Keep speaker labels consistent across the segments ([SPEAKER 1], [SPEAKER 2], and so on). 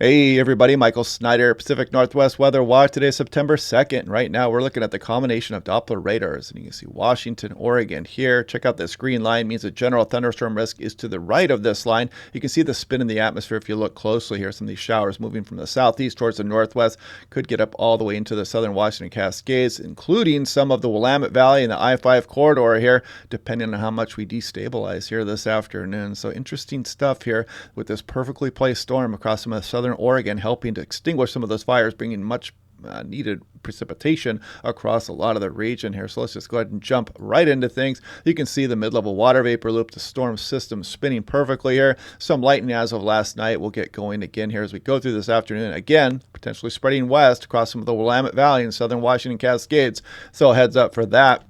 [SPEAKER 1] Hey everybody, Michael Snyder, Pacific Northwest Weather Watch. Today is September 2nd. Right now we're looking at the combination of Doppler radars. And you can see Washington, Oregon here. Check out this green line. It means the general thunderstorm risk is to the right of this line. You can see the spin in the atmosphere if you look closely here. Some of these showers moving from the southeast towards the northwest could get up all the way into the southern Washington Cascades, including some of the Willamette Valley and the I-5 corridor here, depending on how much we destabilize here this afternoon. So interesting stuff here with this perfectly placed storm across some of the southern Oregon, helping to extinguish some of those fires, bringing much needed precipitation across a lot of the region here. So let's just go ahead and jump right into things. You can see the mid-level water vapor loop, the storm system spinning perfectly here. Some lightning as of last night. We'll get going again here as we go through this afternoon. Again, potentially spreading west across some of the Willamette Valley and southern Washington Cascades. So heads up for that.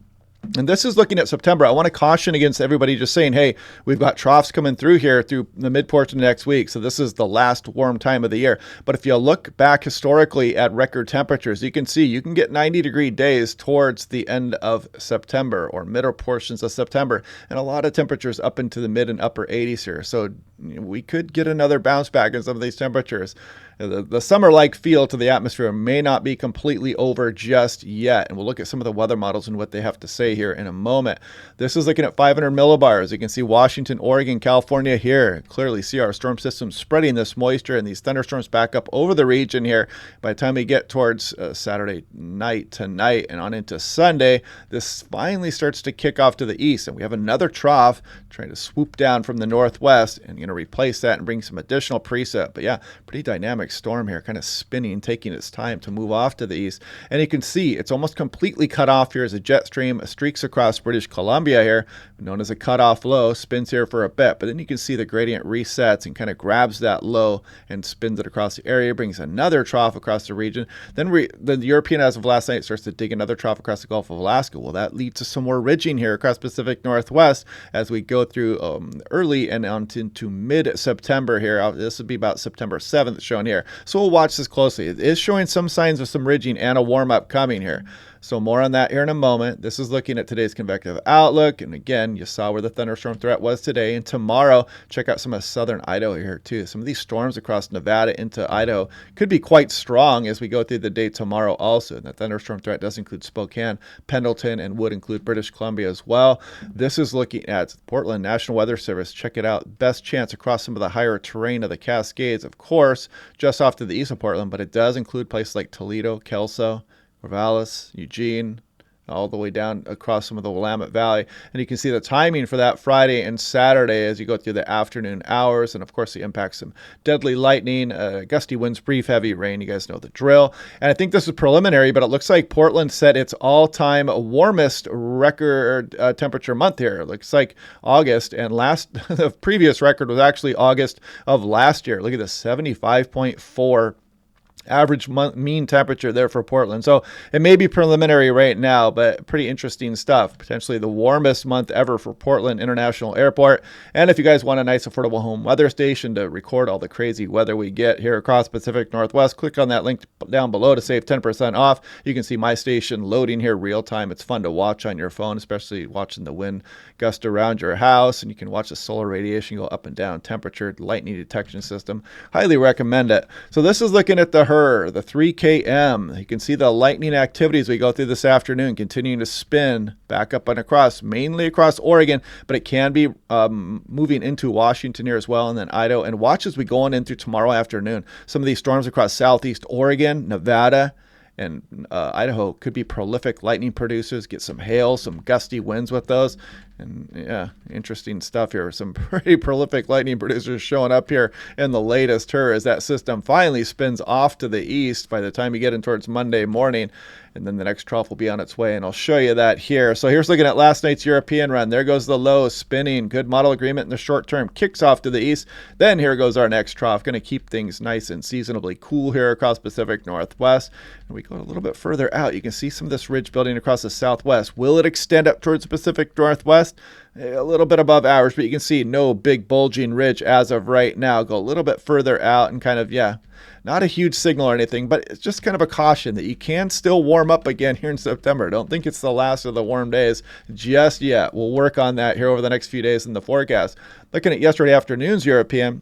[SPEAKER 1] And this is looking at September. I want to caution against everybody just saying, hey, we've got troughs coming through here through the mid portion of next week. So this is the last warm time of the year. But if you look back historically at record temperatures, you can see you can get 90-degree days towards the end of September or middle portions of September. And a lot of temperatures up into the mid and upper 80s here. So we could get another bounce back in some of these temperatures. The summer-like feel to the atmosphere may not be completely over just yet. And we'll look at some of the weather models and what they have to say here in a moment. This is looking at 500 millibars. You can see Washington, Oregon, California here. Clearly see our storm system spreading this moisture and these thunderstorms back up over the region here. By the time we get towards Saturday night tonight and on into Sunday, this finally starts to kick off to the east. And we have another trough trying to swoop down from the northwest and going to replace that and bring some additional precip. But yeah, pretty dynamic storm here, kind of spinning, taking its time to move off to the east. And you can see it's almost completely cut off here as a jet stream streaks across British Columbia here, known as a cutoff low, spins here for a bit. But then you can see the gradient resets and kind of grabs that low and spins it across the area, brings another trough across the region. Then the European, as of last night, starts to dig another trough across the Gulf of Alaska. Well, that leads to some more ridging here across Pacific Northwest as we go through early and on into mid-September here. This would be about September 7th shown here. So we'll watch this closely. It is showing some signs of some ridging and a warm-up coming here. So more on that here in a moment. This is looking at today's convective outlook. And again, you saw where the thunderstorm threat was today. And tomorrow, check out some of southern Idaho here too. Some of these storms across Nevada into Idaho could be quite strong as we go through the day tomorrow also. And the thunderstorm threat does include Spokane, Pendleton, and would include British Columbia as well. This is looking at Portland National Weather Service. Check it out. Best chance across some of the higher terrain of the Cascades, of course, just off to the east of Portland. But it does include places like Toledo, Kelso, Corvallis, Eugene, all the way down across some of the Willamette Valley. And you can see the timing for that Friday and Saturday as you go through the afternoon hours. And of course, the impacts some deadly lightning, gusty winds, brief heavy rain. You guys know the drill. And I think this is preliminary, but it looks like Portland set its all-time warmest record temperature month here. It looks like August, and the previous record was actually August of last year. Look at this, 75.4 average mean temperature there for Portland. So it may be preliminary right now, but pretty interesting stuff. Potentially the warmest month ever for Portland International Airport. And if you guys want a nice affordable home weather station to record all the crazy weather we get here across Pacific Northwest, click on that link down below to save 10% off. You can see my station loading here real time. It's fun to watch on your phone, especially watching the wind gust around your house. And you can watch the solar radiation go up and down, temperature, lightning detection system. Highly recommend it. So this is looking at the 3 km. You can see the lightning activity as we go through this afternoon, continuing to spin back up and across, mainly across Oregon, but it can be moving into Washington here as well, and then Idaho. And watch as we go on into tomorrow afternoon. Some of these storms across southeast Oregon, Nevada, and Idaho could be prolific lightning producers. Get some hail, some gusty winds with those. And yeah, interesting stuff here. Some pretty prolific lightning producers showing up here in the latest as that system finally spins off to the east by the time you get in towards Monday morning. And then the next trough will be on its way, and I'll show you that here. So here's looking at last night's European run. There goes the low spinning. Good model agreement in the short term. Kicks off to the east. Then here goes our next trough. Going to keep things nice and seasonably cool here across Pacific Northwest. And we go a little bit further out. You can see some of this ridge building across the southwest. Will it extend up towards the Pacific Northwest? A little bit above average, but you can see no big bulging ridge as of right now. Go a little bit further out and kind of, not a huge signal or anything, but it's just kind of a caution that you can still warm up again here in September. Don't think it's the last of the warm days just yet. We'll work on that here over the next few days in the forecast. Looking at yesterday afternoon's European,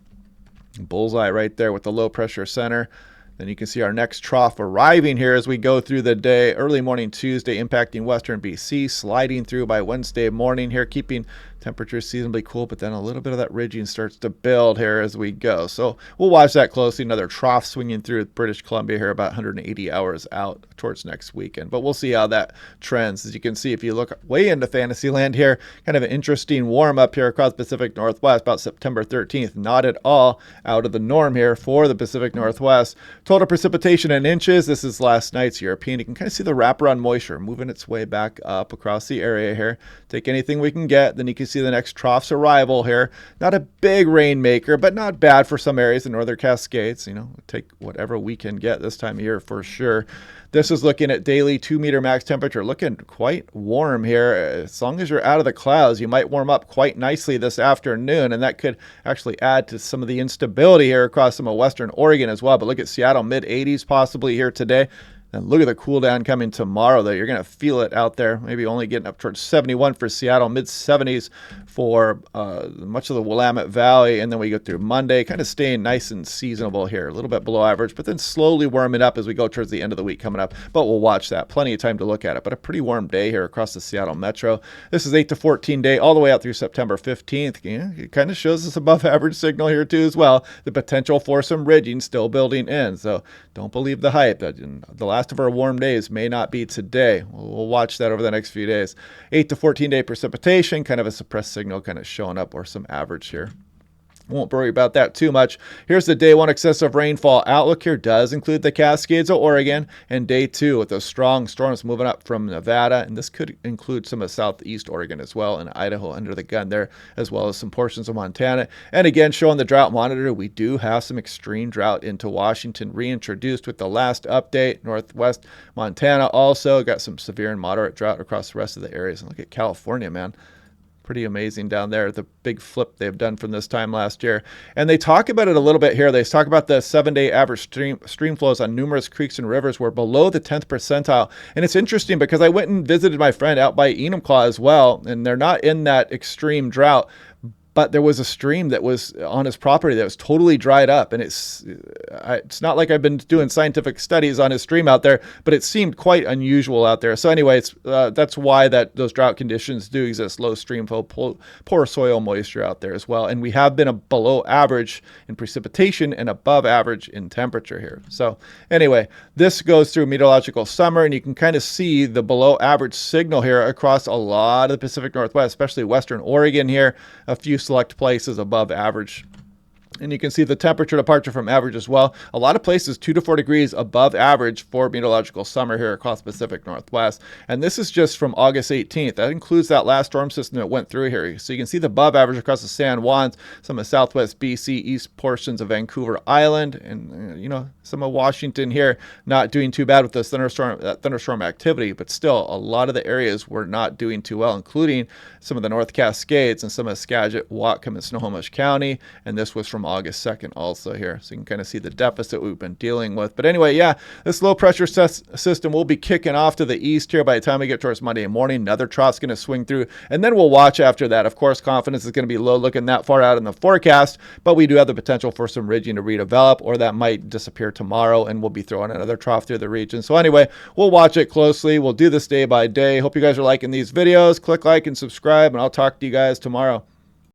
[SPEAKER 1] Bullseye right there with the low pressure center. Then you can see our next trough arriving here as we go through the day. Early morning Tuesday impacting western BC, sliding through by Wednesday morning here, keeping temperatures seasonably cool, but then a little bit of that ridging starts to build here as we go. So we'll watch that closely. Another trough swinging through British Columbia here about 180 hours out towards next weekend. But we'll see how that trends. As you can see, if you look way into fantasy land here, kind of an interesting warm up here across Pacific Northwest about September 13th. Not at all out of the norm here for the Pacific Northwest. Total precipitation in inches. This is last night's European. You can kind of see the wraparound moisture moving its way back up across the area here. Take anything we can get. Then you can see the next trough's arrival here. Not a big rainmaker, but not bad for some areas in Northern Cascades. You know, take whatever we can get this time of year for sure. This is looking at daily 2-meter max temperature, looking quite warm here. As long as you're out of the clouds, you might warm up quite nicely this afternoon, and that could actually add to some of the instability here across some of western Oregon as well. But look at Seattle, mid-80s possibly here today. And look at the cool down coming tomorrow, though. You're going to feel it out there. Maybe only getting up towards 71 for Seattle, mid-70s for much of the Willamette Valley. And then we go through Monday, kind of staying nice and seasonable here, a little bit below average, but then slowly warming up as we go towards the end of the week coming up. But we'll watch that. Plenty of time to look at it. But a pretty warm day here across the Seattle metro. This is 8 to 14 day, all the way out through September 15th. Yeah, it kind of shows us above average signal here, too, as well. The potential for some ridging still building in. So don't believe the hype. The last of our warm days may not be today. We'll watch that over the next few days. 8 to 14 day precipitation, kind of a suppressed signal kind of showing up, or some average here. Won't worry about that too much. Here's the day one excessive rainfall outlook here. Does include the Cascades of Oregon, and day two with those strong storms moving up from Nevada, and this could include some of southeast Oregon as well, and Idaho under the gun there, as well as some portions of Montana. And again, showing the drought monitor, we do have some extreme drought into Washington reintroduced with the last update. Northwest Montana also got some severe and moderate drought across the rest of the areas. And look at California, man. Pretty amazing down there, the big flip they've done from this time last year. And they talk about it a little bit here. They talk about the 7-day average stream flows on numerous creeks and rivers were below the 10th percentile. And it's interesting because I went and visited my friend out by Enumclaw as well, and they're not in that extreme drought. But there was a stream that was on his property that was totally dried up. And it's not like I've been doing scientific studies on his stream out there, but it seemed quite unusual out there. So anyways, that's why those drought conditions do exist. Low stream flow, poor soil moisture out there as well. And we have been below average in precipitation and above average in temperature here. So anyway, this goes through meteorological summer, and you can kind of see the below average signal here across a lot of the Pacific Northwest, especially western Oregon here, a few select places above average. And you can see the temperature departure from average as well. A lot of places 2 to 4 degrees above average for meteorological summer here across the Pacific Northwest. And this is just from August 18th. That includes that last storm system that went through here. So you can see the above average across the San Juans, some of southwest BC, east portions of Vancouver Island, and some of Washington here. Not doing too bad with the thunderstorm activity, but still a lot of the areas were not doing too well, including some of the North Cascades and some of Skagit, Whatcom, and Snohomish County. And this was from August 2nd also here. So you can kind of see the deficit we've been dealing with. But anyway, yeah, this low pressure system will be kicking off to the east here by the time we get towards Monday morning. Another trough's going to swing through, and then we'll watch after that. Of course, confidence is going to be low looking that far out in the forecast, but we do have the potential for some ridging to redevelop, or that might disappear tomorrow, and we'll be throwing another trough through the region. So anyway, we'll watch it closely. We'll do this day by day. Hope you guys are liking these videos. Click like and subscribe, and I'll talk to you guys tomorrow.